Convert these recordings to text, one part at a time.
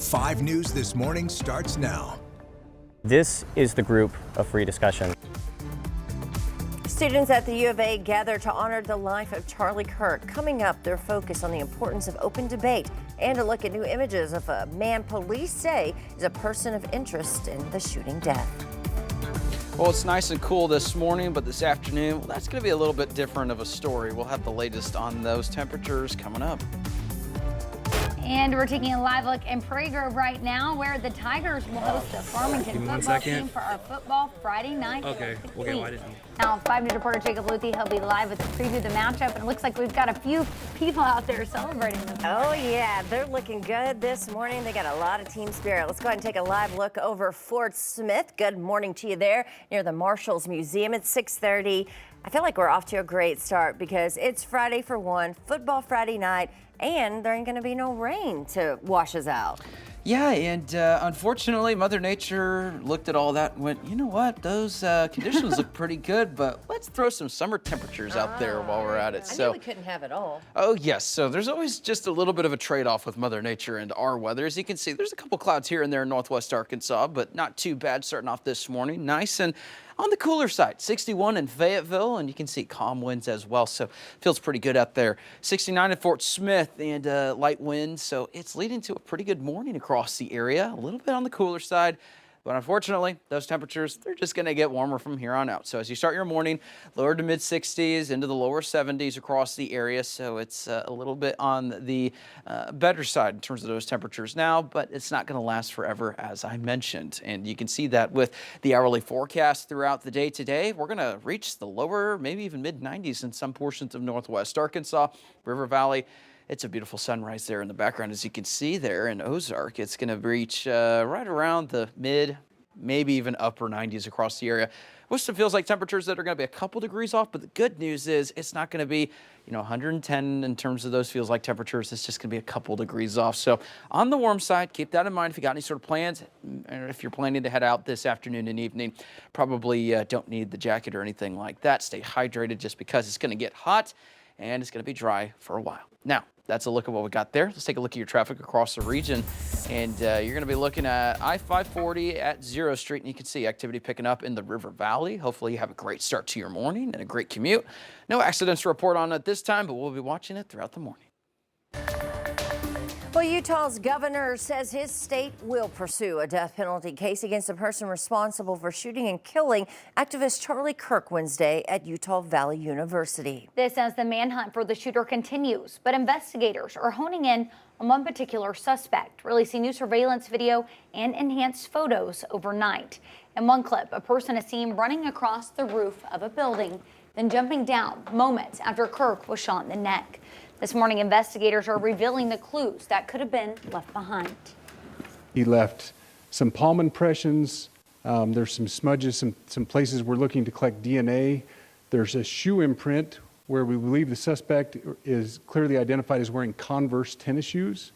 5 News This Morning starts now. This is the group of free discussion. Students at the U of A gather to honor the life of Charlie Kirk. Coming up, their focus on the importance of open debate and a look at new images of a man police say is a person of interest in the shooting death. Well, it's nice and cool this morning, but this afternoon, well, that's going to be a little bit different of a story. We'll have the latest on those temperatures coming up. And we're taking a live look in Prairie Grove right now, where the Tigers will host the Farmington football team for our football Friday night. Okay, we'll get lighted. Now, 5 News reporter Jacob Luthi, he'll be live with the preview of the matchup, and it looks like we've got a few people out there celebrating this morning. Oh yeah, they're looking good this morning. They got a lot of team spirit. Let's go ahead and take a live look over Fort Smith. Good morning to you there near the Marshals Museum at 6:30. I feel like we're off to a great start because it's Friday for one, football Friday night, and there ain't going to be no rain to wash us out. Yeah, and unfortunately, Mother Nature looked at all that and went, you know what, those conditions look pretty good, but let's throw some summer temperatures out there while we're at it. I knew we couldn't have it all. Oh, yes. So there's always just a little bit of a trade-off with Mother Nature and our weather. As you can see, there's a couple clouds here and there in northwest Arkansas, but not too bad starting off this morning. Nice and on the cooler side, 61 in Fayetteville, and you can see calm winds as well, so feels pretty good out there. 69 in Fort Smith and light winds, so it's leading to a pretty good morning across the area. A little bit on the cooler side, but unfortunately, those temperatures, they're just going to get warmer from here on out. So as you start your morning, lower to mid-60s into the lower 70s across the area, so it's a little bit on the better side in terms of those temperatures now, but it's not going to last forever, as I mentioned. And you can see that with the hourly forecast throughout the day today. We're going to reach the lower, maybe even mid-90s in some portions of northwest Arkansas, River Valley. It's a beautiful sunrise there in the background, as you can see there in Ozark. It's going to reach right around the mid, maybe even upper 90s across the area. Which feels like temperatures that are going to be a couple degrees off, but the good news is it's not going to be, 110 in terms of those feels like temperatures. It's just going to be a couple degrees off. So on the warm side, keep that in mind if you got any sort of plans. And if you're planning to head out this afternoon and evening, probably don't need the jacket or anything like that. Stay hydrated just because it's going to get hot and it's going to be dry for a while. Now, that's a look at what we got there. Let's take a look at your traffic across the region. And you're going to be looking at I-540 at 0 Street. And you can see activity picking up in the River Valley. Hopefully you have a great start to your morning and a great commute. No accidents to report on at this time, but we'll be watching it throughout the morning. Well, Utah's governor says his state will pursue a death penalty case against a person responsible for shooting and killing activist Charlie Kirk Wednesday at Utah Valley University. This as the manhunt for the shooter continues, but investigators are honing in on one particular suspect, releasing new surveillance video and enhanced photos overnight. In one clip, a person is seen running across the roof of a building, then jumping down moments after Kirk was shot in the neck. This morning, investigators are revealing the clues that could have been left behind. He left some palm impressions. There's some smudges, some places we're looking to collect DNA. There's a shoe imprint where we believe the suspect is clearly identified as wearing Converse tennis shoes.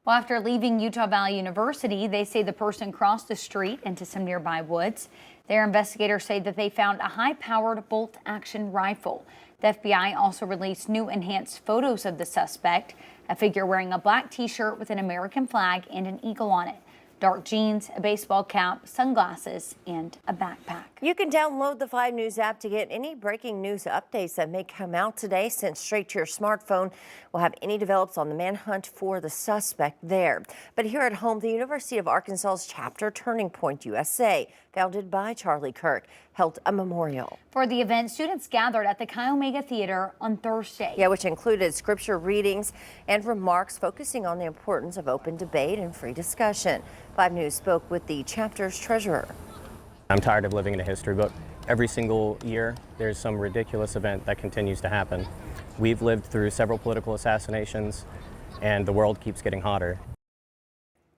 Well, after leaving Utah Valley University, they say the person crossed the street into some nearby woods. Their investigators say that they found a high-powered bolt-action rifle. The FBI also released new enhanced photos of the suspect, a figure wearing a black T-shirt with an American flag and an eagle on it, dark jeans, a baseball cap, sunglasses, and a backpack. You can download the 5 News app to get any breaking news updates that may come out today sent straight to your smartphone. We'll have any develops on the manhunt for the suspect there. But here at home, the University of Arkansas's chapter Turning Point USA, founded by Charlie Kirk, held a memorial. For the event, students gathered at the Chi Omega Theater on Thursday. Yeah, which included scripture readings and remarks focusing on the importance of open debate and free discussion. 5 News spoke with the chapter's treasurer. I'm tired of living in a history book. Every single year, there's some ridiculous event that continues to happen. We've lived through several political assassinations, and the world keeps getting hotter.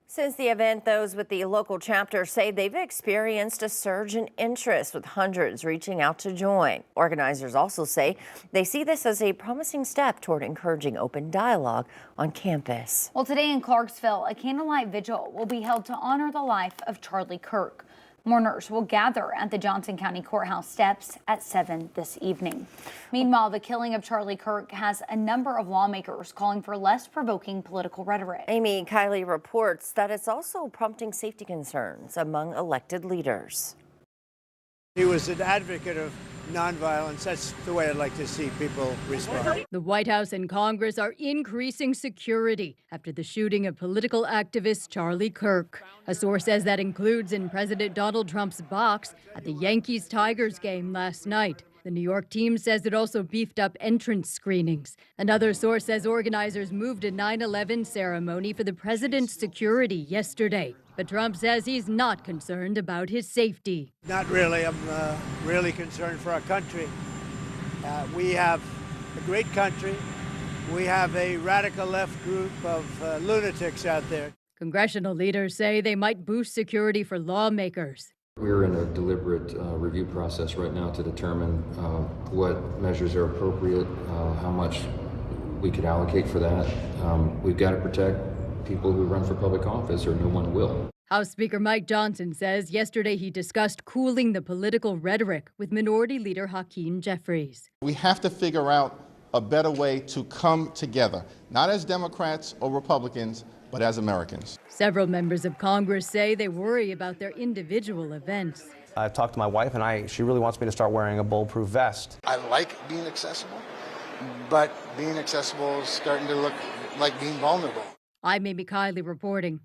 Since the event, those with the local chapter say they've experienced a surge in interest, with hundreds reaching out to join. Organizers also say they see this as a promising step toward encouraging open dialogue on campus. Well, today in Clarksville, a candlelight vigil will be held to honor the life of Charlie Kirk. Mourners will gather at the Johnson County Courthouse steps at 7 this evening. Meanwhile, the killing of Charlie Kirk has a number of lawmakers calling for less provoking political rhetoric. Amy Kiley reports that it's also prompting safety concerns among elected leaders. He was an advocate of nonviolence. That's the way I'd like to see people respond. The White House and Congress are increasing security after the shooting of political activist Charlie Kirk. A source says that includes in President Donald Trump's box at the Yankees-Tigers game last night. The New York team says it also beefed up entrance screenings. Another source says organizers moved a 9/11 ceremony for the president's security yesterday. But Trump says he's not concerned about his safety. Not really. I'm really concerned for our country. We have a great country. We have a radical left group of lunatics out there. Congressional leaders say they might boost security for lawmakers. We're in a deliberate review process right now to determine what measures are appropriate, how much we could allocate for that. We've got to protect people who run for public office, or no one will. House Speaker Mike Johnson says yesterday he discussed cooling the political rhetoric with Minority Leader Hakeem Jeffries. We have to figure out a better way to come together, not as Democrats or Republicans, but as Americans. Several members of Congress say they worry about their individual events. I've talked to my wife, and she really wants me to start wearing a bulletproof vest. I like being accessible, but being accessible is starting to look like being vulnerable. I'm Amy Kiley reporting.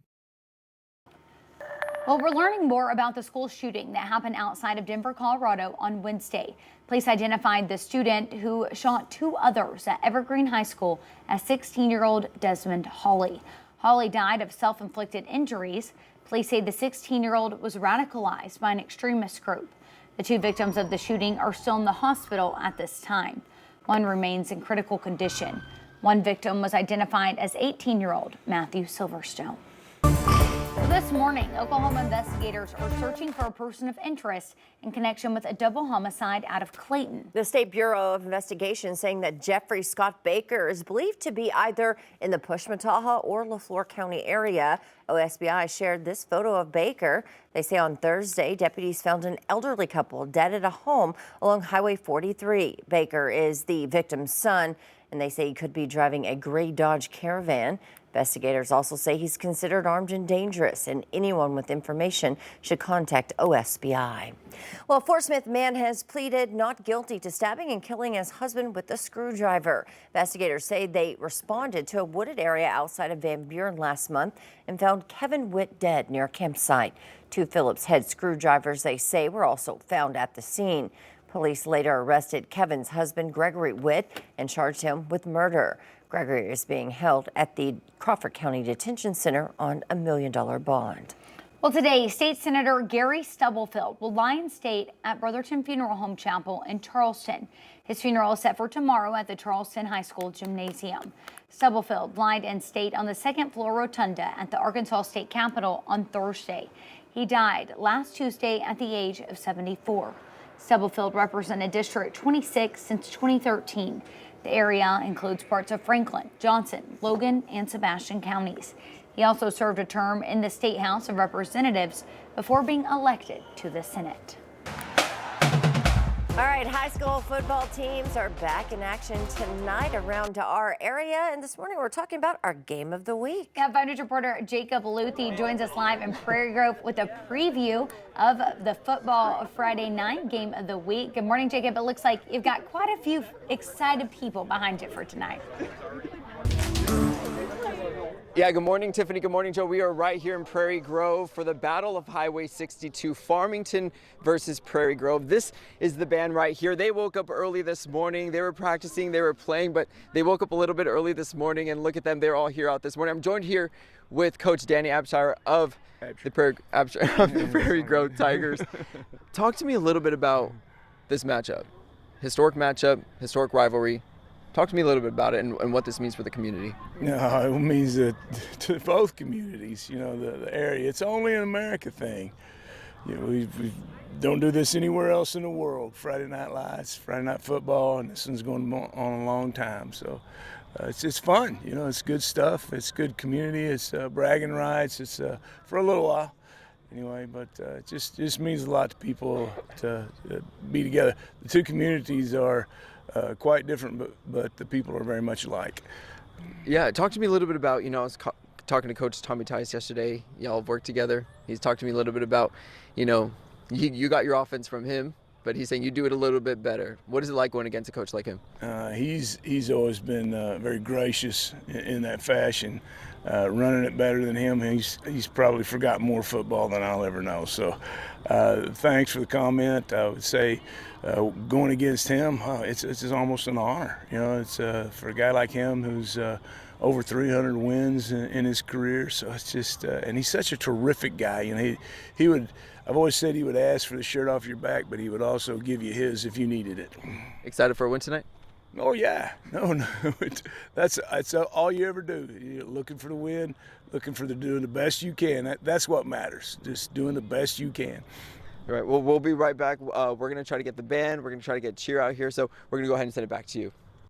Well, we're learning more about the school shooting that happened outside of Denver, Colorado on Wednesday. Police identified the student who shot two others at Evergreen High School as 16-year-old Desmond Hawley. Hawley died of self-inflicted injuries. Police say the 16-year-old was radicalized by an extremist group. The two victims of the shooting are still in the hospital at this time. One remains in critical condition. One victim was identified as 18-year-old Matthew Silverstone. This morning, Oklahoma investigators are searching for a person of interest in connection with a double homicide out of Clayton. The State Bureau of Investigation saying that Jeffrey Scott Baker is believed to be either in the Pushmataha or LaFleur County area. OSBI shared this photo of Baker. They say on Thursday, deputies found an elderly couple dead at a home along Highway 43. Baker is the victim's son, and they say he could be driving a gray Dodge Caravan. Investigators also say he's considered armed and dangerous, and anyone with information should contact OSBI. Well, Fort Smith man has pleaded not guilty to stabbing and killing his husband with a screwdriver. Investigators say they responded to a wooded area outside of Van Buren last month and found Kevin Witt dead near a campsite. Two Phillips head screwdrivers, they say, were also found at the scene. Police later arrested Kevin's husband, Gregory Witt, and charged him with murder. Gregory is being held at the Crawford County Detention Center on a $1 million bond. Well, today, State Senator Gary Stubblefield will lie in state at Brotherton Funeral Home Chapel in Charleston. His funeral is set for tomorrow at the Charleston High School Gymnasium. Stubblefield lied in state on the second floor rotunda at the Arkansas State Capitol on Thursday. He died last Tuesday at the age of 74. Stubblefield represented District 26 since 2013. The area includes parts of Franklin, Johnson, Logan, and Sebastian counties. He also served a term in the State House of Representatives before being elected to the Senate. All right, high school football teams are back in action tonight around our area. And this morning we're talking about our game of the week. Yeah, 5 News reporter Jacob Luthi joins us live in Prairie Grove with a preview of the football Friday night game of the week. Good morning, Jacob. It looks like you've got quite a few excited people behind you for tonight. Yeah, good morning, Tiffany. Good morning, Joe. We are right here in Prairie Grove for the Battle of Highway 62, Farmington versus Prairie Grove. This is the band right here. They woke up early this morning. They were practicing, they were playing, but they woke up a little bit early this morning, and look at them. They're all here out this morning. I'm joined here with Coach Danny Abshire of the Prairie Grove Tigers. Talk to me a little bit about this matchup. Historic matchup, historic rivalry. Talk to me a little bit about it and what this means for the community. No, it means that to both communities, you know, the area. It's only an America thing. You know, we don't do this anywhere else in the world. Friday Night Lights, Friday Night Football, and this one's going on a long time. So it's fun. You know, it's good stuff. It's good community. It's bragging rights. It's for a little while. anyway, but it just means a lot to people to be together. The two communities are quite different, but the people are very much alike. Yeah, talk to me a little bit about, I was talking to Coach Tommy Tice yesterday. Y'all have worked together. He's talked to me a little bit about, you got your offense from him, but he's saying you do it a little bit better. What is it like going against a coach like him? He's always been very gracious in that fashion. Running it better than him, he's probably forgotten more football than I'll ever know. So thanks for the comment. I would say going against him, it's almost an honor. It's for a guy like him who's over 300 wins in his career. So it's just, and he's such a terrific guy. He would. I've always said he would ask for the shirt off your back, but he would also give you his if you needed it. Excited for a win tonight? Oh yeah, no, that's all you ever do. You're looking for the win, looking for doing the best you can. That's what matters. Just doing the best you can. All right. Well, we'll be right back. We're gonna try to get the band. We're gonna try to get cheer out here. So we're gonna go ahead and send it back to you.